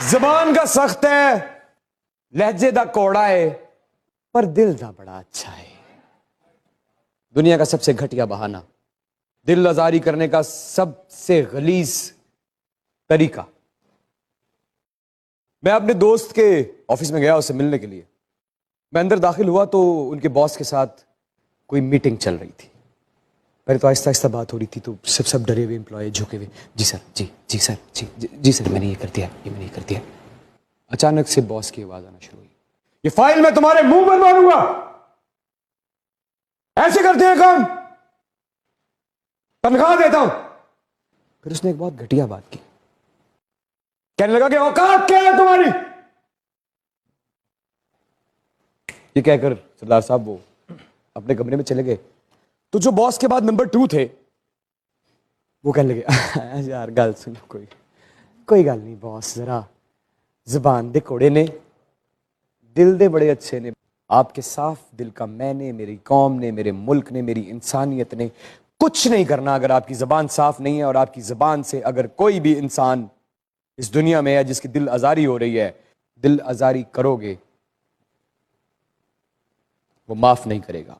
زبان کا سخت ہے، لہجے دا کوڑا ہے، پر دل دا بڑا اچھا ہے۔ دنیا کا سب سے گھٹیا بہانہ، دل آزاری کرنے کا سب سے غلیظ طریقہ۔ میں اپنے دوست کے آفس میں گیا اسے ملنے کے لیے۔ میں اندر داخل ہوا تو ان کے باس کے ساتھ کوئی میٹنگ چل رہی تھی۔ پہلے تو آہستہ آہستہ بات ہو رہی تھی تو سب ڈرے ہوئے امپلائی جھکے ہوئے، جی سر، جی سر، جی سر، میں نے یہ کر دیا، یہ میں نے یہ کر دیا۔ اچانک سے باس کی آواز آنا شروع ہوئی، یہ فائل میں تمہارے منہ پر ماروں گا، ایسے کرتے ہیں کام، تنخواہ دیتا ہوں۔ پھر اس نے ایک بہت گھٹیا بات کی، کہنے لگا کہ اوقات کیا ہے تمہاری؟ یہ کہہ کر سردار صاحب وہ اپنے کمرے میں چلے گئے تو جو باس کے بعد نمبر 2 تھے وہ کہنے لگے، یار گل سنو، کوئی گل نہیں باس، ذرا زبان دے کوڑے نے، دل دے بڑے اچھے نے۔ آپ کے صاف دل کا میں نے، میری قوم نے، میرے ملک نے، میری انسانیت نے کچھ نہیں کرنا اگر آپ کی زبان صاف نہیں ہے، اور آپ کی زبان سے اگر کوئی بھی انسان اس دنیا میں ہے جس کی دل آزاری ہو رہی ہے، دل آزاری کرو گے، وہ معاف نہیں کرے گا۔